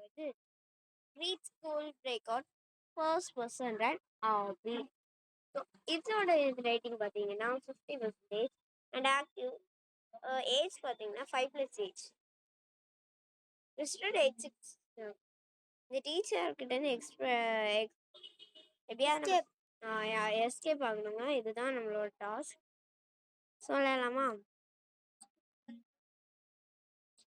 இது read school break out first person run ஆபி. So இதோட இது ரேட்டிங் பார்த்தீங்கன்னா 50% அண்ட் ஆக்டிவ் ஏஜ் பார்த்தீங்கன்னா 5+ ஏஜ். Registered age 6. இந்த டீச்சர்கிட்டேருந்து எப்படியாவது எஸ்கேப் ஆகணுங்க. இதுதான் நம்மளோட டாஸ்க். சொல்லலாமா?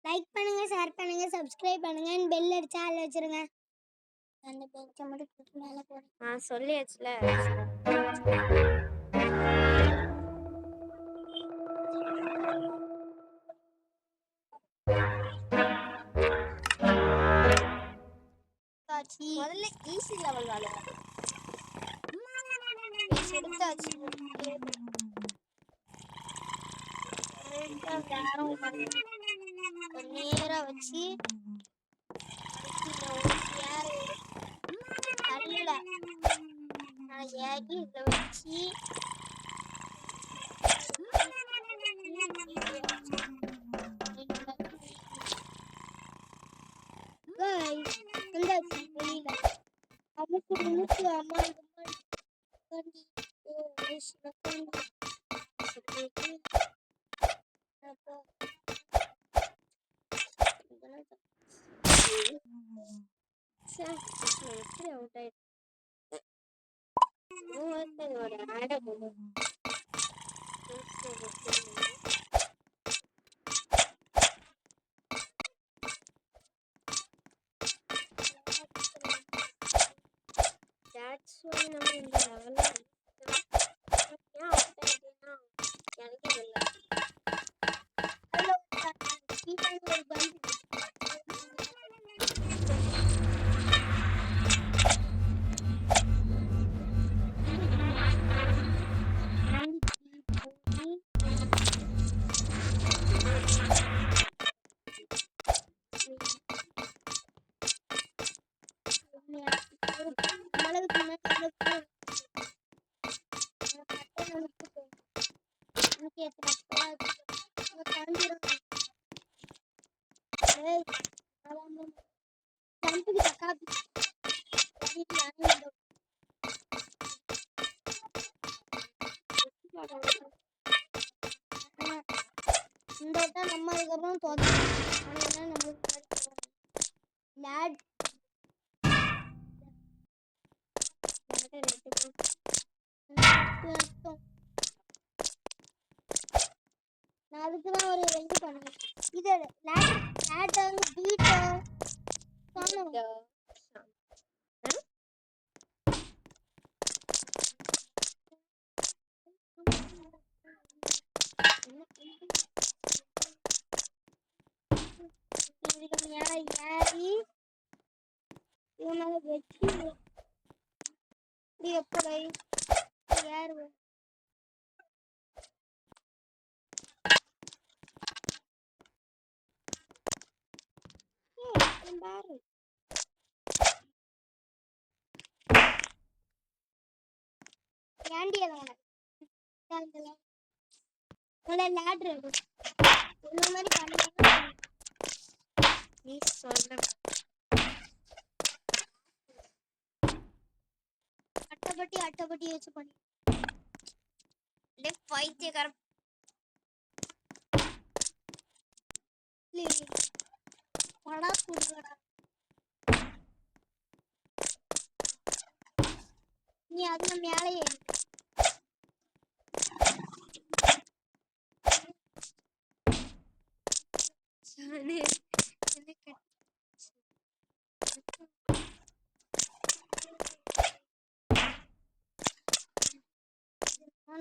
லைக் பண்ணுங்க, ஷேர் பண்ணுங்க, சப்ஸ்கிரைப் பண்ணுங்க, பெல் அடிச்சா ஆல் வச்சிருங்க. அந்த பெஞ்சை மட்டும் மேலே போடுங்க. சொல்லியாச்சுல. முதல்ல ஈஸி லெவல் வாழுங்க. எடுத்தாச்சு. நேரா வச்சு ஏறி இதை வச்சு வெளியில அமுக்கு முழுக்கு அம்மா That's why நம்ம இந்த லெவல்ல ஏன் அவுட் ஆயிட்டேன்னா எனக்கு தெரியல. ஒரு பல்ப் இந்த வட்டம் நம்ம அதுக்கப்புறம் தோற்றோம். நம்மளுக்கு நான் அதுக்குதான் ஒரு இது பண்ணுவேன். இது லேட்டர் பீட் இதுக்கு மேல ஏறி இவனால வச்சு இப்படி எப்படி ஏறுவேன். பாரு ஏண்டி அதை லேட்ரு இந்த மாதிரி பண்ணா நீ சொல்ற அட்டைப்பட்டி வச்சு பண்ணி பைத்தியக்கார படா கூடுவாடா. நீ அதுல மேலேயே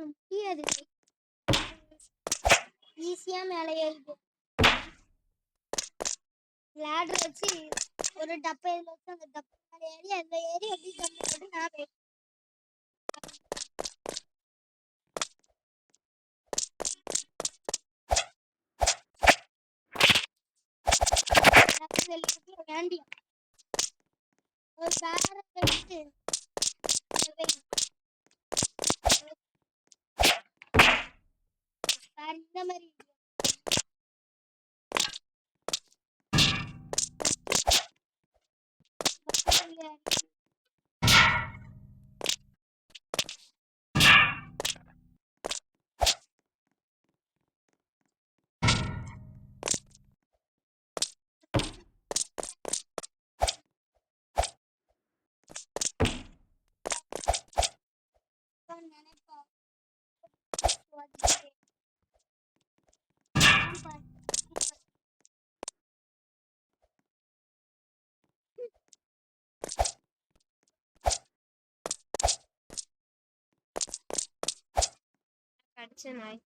முடியாது. ஈஸியா மேலே ஏறிது. லேடர் வச்சு ஒரு டப்பையில வச்சு அந்த டப்பை மேலே ஏறி அந்த ஏறி அப்படி ஜம்ப் போட்டு நான் போயிட்டேன். வேண்டிய ஒரு பேர வச்சு இந்த மாதிரி சரி நாய்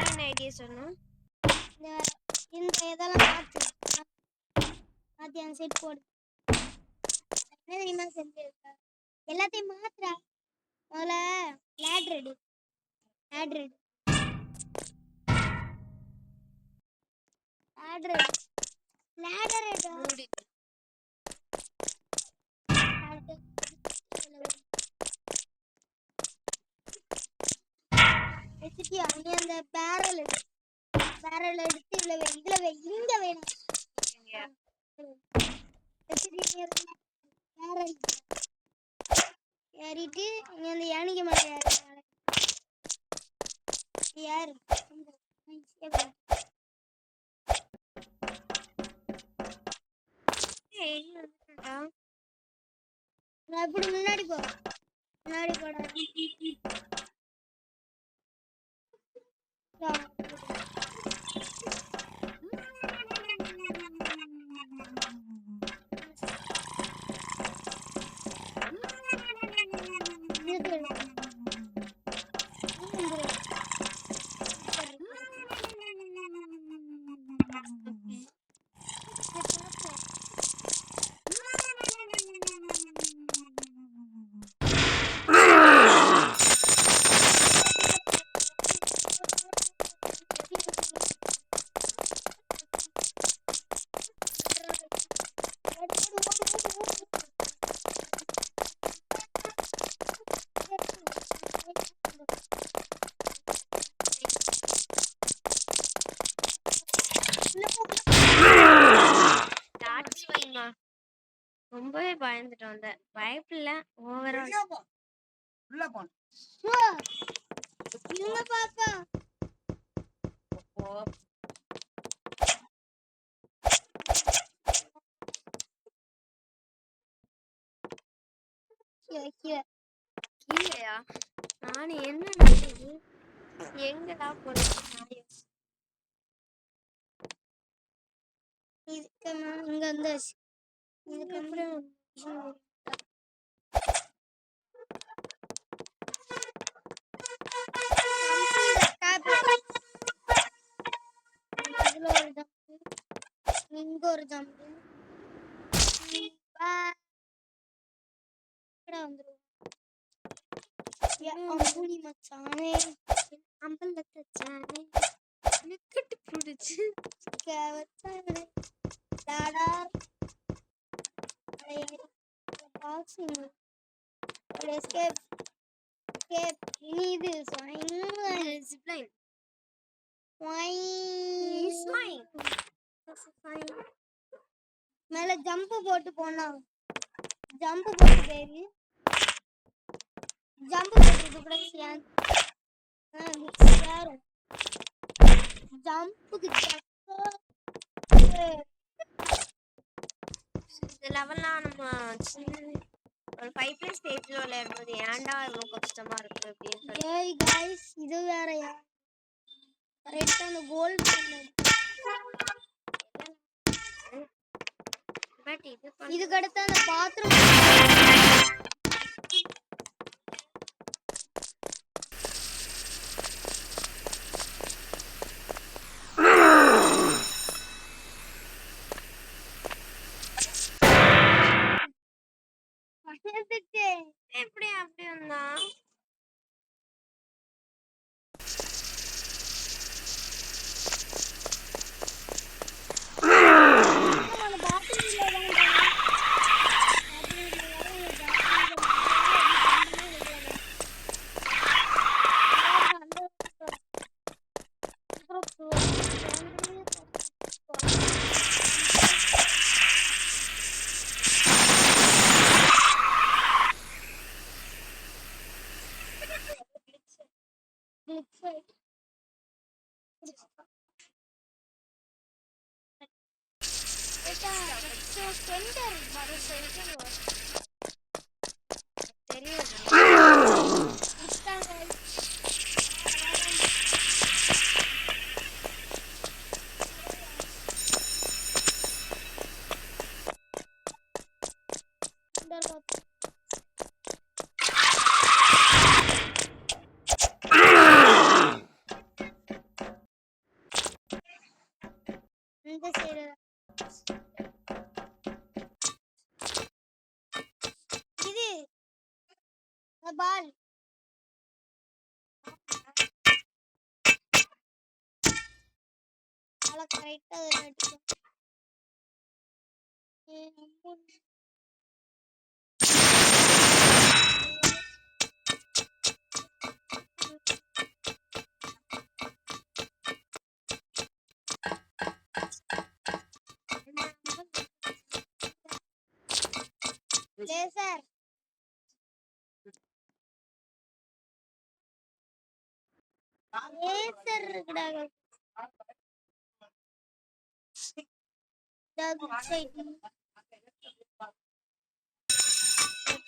என்ன ஐடியா சொன்னோம் இந்த இதெல்லாம் மாற்றி அந்த சைட் போடு. என்ன தெரியுமா செஞ்சிருக்கா எல்லாத்தையும் மாத்துறா. முதல்ல லேட் ரெடி மூடி வச்சுட்டியா நீ அந்த பேரல் எடுத்து இதுல வை இங்க வேணும் பேரல் ஏறிட்டு நீ அந்த யானைக்கு மேலே யாரு அப்படி முன்னாடி போடா ரொம்பவே பயந்துட்டோம் அந்த பயப்பில்ல ஓவரா உள்ள போன் இவங்க பாப்பா கீழயா நானு என்னடா இது எங்கடா போறது இங்க வந்து இதுக்கப்புறம் இங்க ஒரு ஜம்பு அம்புலி மச்சானே அம்பலத்தானே நெக்கட்டு புடிச்சு கேவத்தானே டாடா பாக்ஸிங் எஸ்கேப் இனி இது zipline மேல ஜம்ப் போட்டு போனா ஜம்ப் போட்டு பேரு ஜம்ப் போட்டு கூட யாரும் ஜம்புக்கு இந்த லெவல்லாம் நம்ம ஒரு 5+ ஸ்டேஜ்ல விளையாடும்போது ஏன்டா இவ்வளோ கஷ்டமா இருக்கு அப்படின்னு சொல்லி ஏய் गाइस இது வேறயா கரெக்ட்டா அந்த கோல் பட் இதுக்கு அடுத்து அந்த பாத்ரூம் எப்படி அப்படி வந்தா சைடு இது பால் கரெக்டா அடிக்கும் லேசர் லேசர் இருக்குடா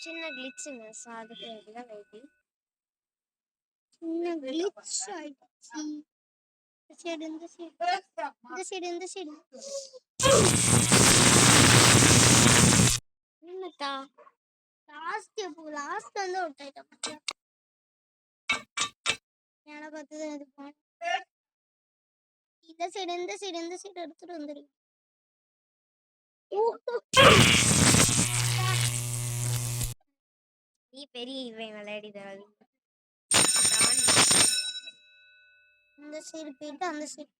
சின்ன கிளிச்சுங்க ஸோ அதுக்கு தான் வெயிட்டிங். சின்ன கிளிச் ஆயிடுச்சு. இந்த சைடு என்னத்தா லாஸ்ட் வந்து அவுட் ஆயிட்டா பாத்தியா மேல பார்த்தது அது பால் இந்த சைடு எடுத்துட்டு வந்துரு நீ பெரிய இவன் விளையாடி தராது. இந்த சைடு போயிட்டு அந்த சைடு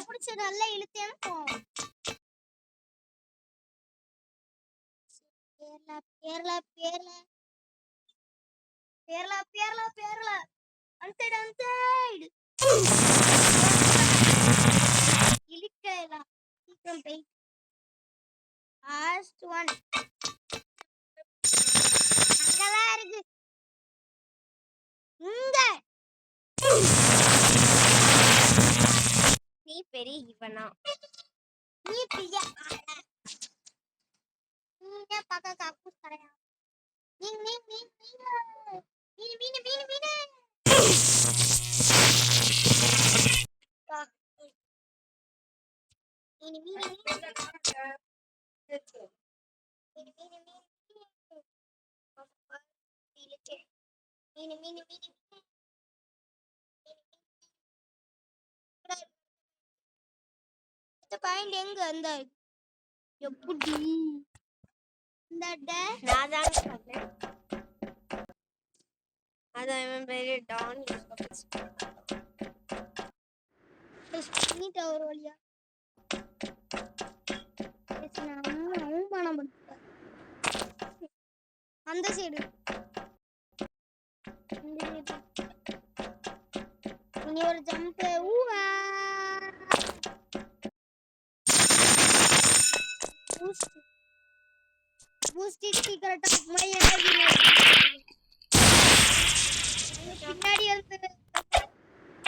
பிடிச்ச நல்லா இழுத்தேன்னு போவோம். பேரலா அந்த சைடு இழுக்கலாம் சீக்கிரம் போய் லாஸ்ட் ஒன் அங்கதான் இருக்கு இங்க நீ பெரிய இவனா நீ பிரியா நீங்க பக்க காக்கூஸ் கரையா நீ பாயிண்ட் எங்க அந்த எப்படி இந்த நான் தான் சொன்னேன். அதான் இவன் பெரிய டான் பண்ணிட்ட ஒரு வழியா அவமானம் பண்ணிட்ட அந்த சைடு இங்க ஒரு ஜம்ப் பூஸ்ட் கரெக்டா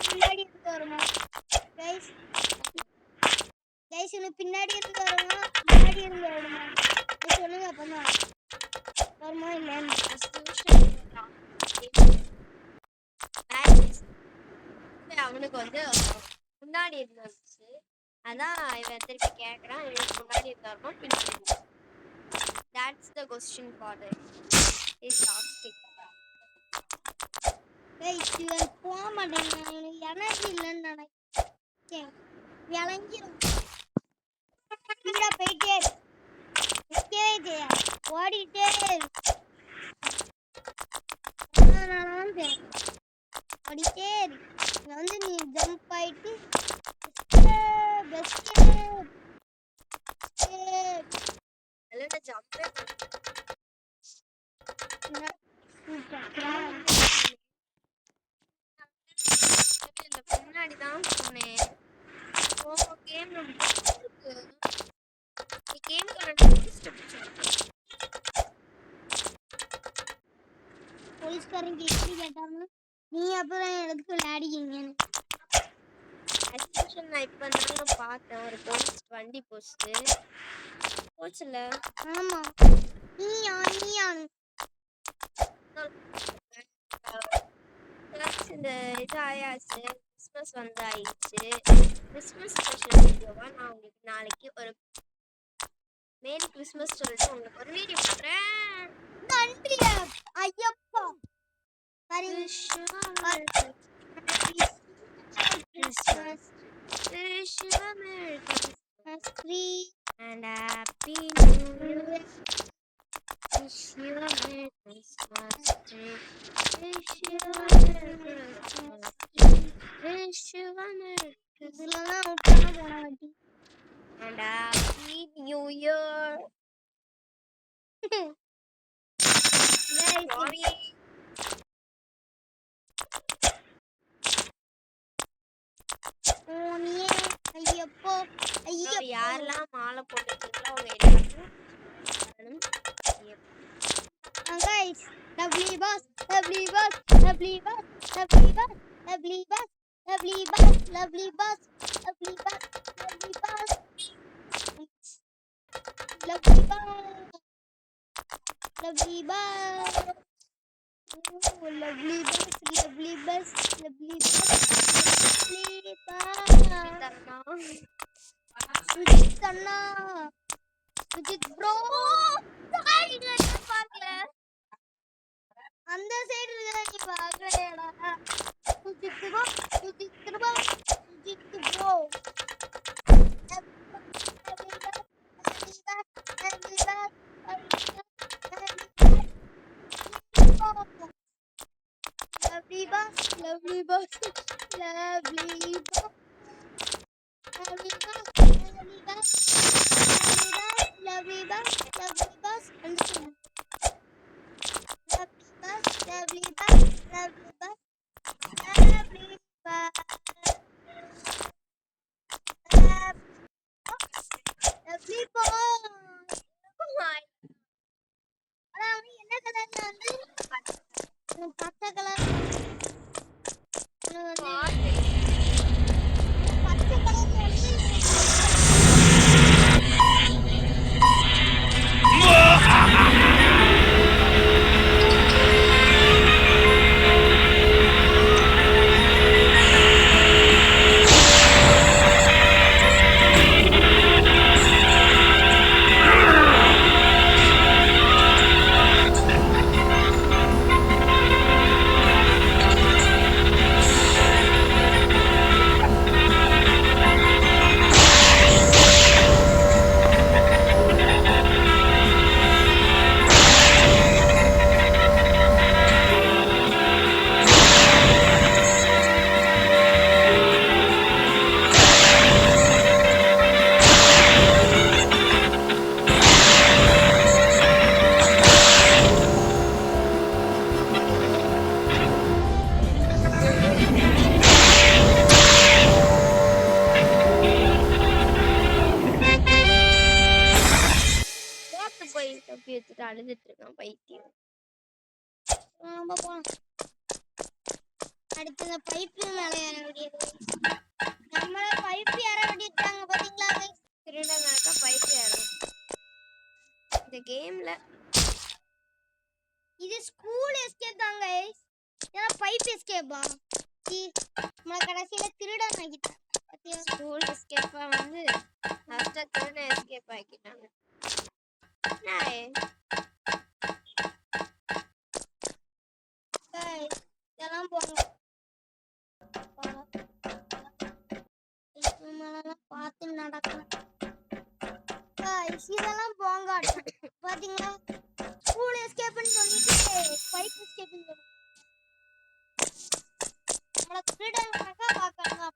பின்னாடி இருந்து வருமா கைஸ் எனக்கு பின்னாடி இருந்து வருமா முன்னாடி இருந்து வருமா சொல்லுங்க அப்பமா வருமா இல்லைன்னு அவனுக்கு வந்து முன்னாடி இருந்துச்சு. அதான் இவன் திருப்பி கேட்கறான். இவனுக்கு முன்னாடி இருந்தாருமா பின்னாடி இருந்தா. That's the question for it. Is asking. இவன் போக மாட்டேங்க எனர்ஜி இல்லைன்னு நினைக்கிறேன் விளங்கிடும் போயிட்டே ஓடிட்டே ஓடிட்டே வந்து நீ ஜம்ப் ஆயிட்டு பின்னாடிதான் சொன்னேன். போலீஸ்காரங்க எப்படி கேட்டாங்க நீ அப்புறம் எதுக்கு விளையாடிக்கீங்கன்னு நான் இப்ப தாங்க பார்த்தேன் ஒரு போலீஸ் வண்டி போச்சுல. ஆமா நீயான் இந்த இது ஆயாச்சு. கிறிஸ்மஸ் வந்து ஆயிடுச்சு. கிறிஸ்மஸ் ஸ்பெஷல் வீடியோவா நான் உங்களுக்கு நாளைக்கு ஒரு மேரி கிறிஸ்மஸ் சொல்லிட்டு உங்களுக்கு ஒரு வீடியோ போடுறேன். நன்றி. ஐயப்பா பாருங்க Wish you a Merry Christmas. Wish you a Merry Christmas and Happy New Year. Wish you a Merry Christmas tree. Wish you a Merry Christmas tree. Wish you a Merry Christmas இதெல்லாம் விட்டாம போன வாட்டி and Happy New Year. Sorry. ஓனியே ஐயப்போ ஐயப்போ யாரெல்லாம் மாலை போட்டுருக்கீங்களோ அவங்க எல்லாருக்கும் guys lovely boss lovely boss lovely boss lovely boss lovely boss lovely boss lovely boss lovely boss lovely boss lovely boss lovely boss oh lovely boss lovely boss lovely boss lovely boss Sujit Anna Sujit bro அந்த side இருக்க நீ பாக்கறேடா Sujit bro lovely boss lovely boss lovely boss lovely boss lovely boss lovely boss lovely boss understand lovely boss lovely boss lovely boss lovely boss lovely boss ஆனா அவன் என்ன கலர்ல வந்து பச்சை கலர் பச்சை கலர்ல வந்து போய் தப்பி வச்சுட்டு அழுதுட்டு இருக்கான் பைத்தியம். அடுத்து இந்த பைப்பு மேல ஏற வேண்டியது நம்மள பைப்பு ஏற வேண்டிட்டாங்க பாத்தீங்களா திருடனாக்கா பைப்பு ஏறும் இந்த கேம்ல. இது ஸ்கூல் எஸ்கேப் தான் गाइस ஏன்னா பைப் எஸ்கேப்பா நம்ம கடைசில திருடன் ஆகிட்டாங்க பாத்தியா ஸ்கூல் எஸ்கேப்பா வந்து லாஸ்டா திருடன் எஸ்கேப் ஆக்கிட்டாங்க. நாய் गाइस இதெல்லாம் போங்க இதெல்லாம் பார்த்து நடக்கணும் गाइस இதெல்லாம் போங்க பாத்தீங்களா ஸ்கூல் எஸ்கேப்னு சொல்லிட்டு பைப் எஸ்கேப்னு சொல்லுங்க நம்மள திருடனாக்கா பார்க்கணும்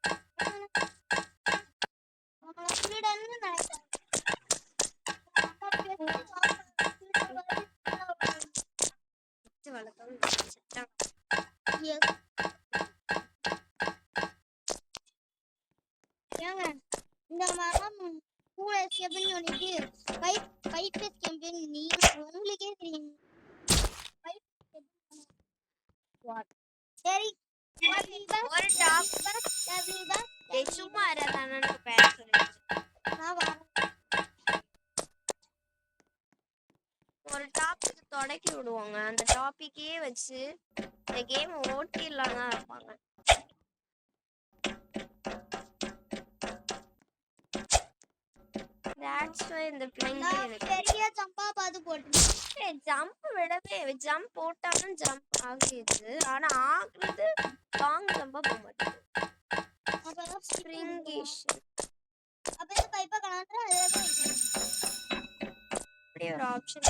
நம்மள திருடன்னு நினைக்கிறாங்க வழக்கம் ஏங்க இந்த மரம் ஸ்கூல் எஸ்கேப்னு சொல்லிட்டு பைப் எஸ்கேப்னு நீ உங்களுக்கே தெரியும் சரி ஒரு டாப் சும்மா இருக்கானு பேசுறேன். ஒரு டாபிக் தொடக்கி விடுவாங்க அந்த டாபிக்கே வச்சு இந்த கேம் ஓட்டிடலாம் தான் இருப்பாங்க. that's why இந்த பிளைன் நான் எனக்கு பெரிய ஜம்பா பார்த்து போட்டுருக்கேன். ஜம்ப் விடவே ஜம்ப் போட்டாலும் ஜம்ப் ஆகிடுது ஆனா ஆகுறது லாங் ஜம்பா போக மாட்டேங்குது அப்பதான் ஸ்ப்ரிங்கிஷ் அப்ப இந்த பைப்பை கலந்துட்டு அதே தான் வைக்கணும். அப்படி ஒரு ஆப்ஷன்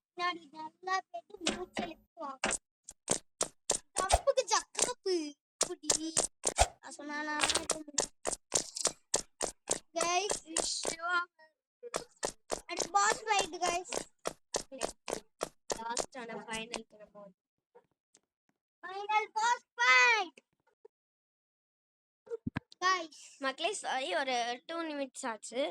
பின்னாடி நல்லா போயிட்டு மூச்சு இழுத்துவாங்க. தப்புக்கு ஜக்கப்பு புடி நான் சொன்னா guys at pass fight guys last ஆன ஃபைனல் நம்ம ஃபைனல் பாஸ் ஃபைட் கைஸ். மக்களே சாரி ஒரு 2 நிமிட்ஸ் ஆச்சு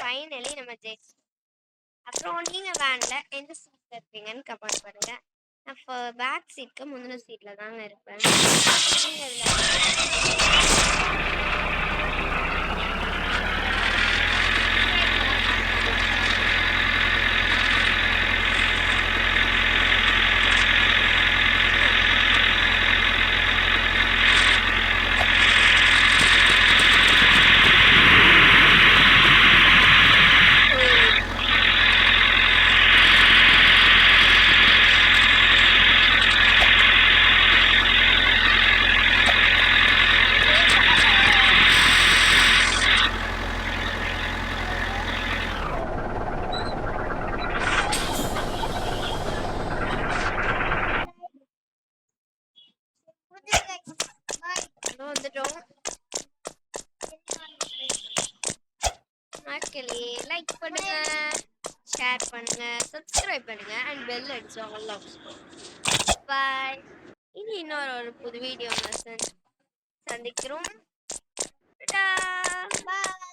ஃபைனலி நம்ம ஜெயிச்சோம். அப்புறம் நீங்க வேன்ல எந்த சீட்ல இருப்பீங்கன்னு கமெண்ட் பண்ணுங்க. நான் பேக் சீட்க்கு முந்தின சீட்ல தாங்க இருப்பேன். நீங்க வந்துட்டோம். மக்களே லைக் பண்ணுங்க, ஷேர் பண்ணுங்க, சப்ஸ்கிரைப் பண்ணுங்க அண்ட் பெல் அடிச்சு ஆல் ஆப்ஷன். பை. இனி இன்னொரு புது வீடியோல சந்திக்கிறோம். டாடா. பாய்.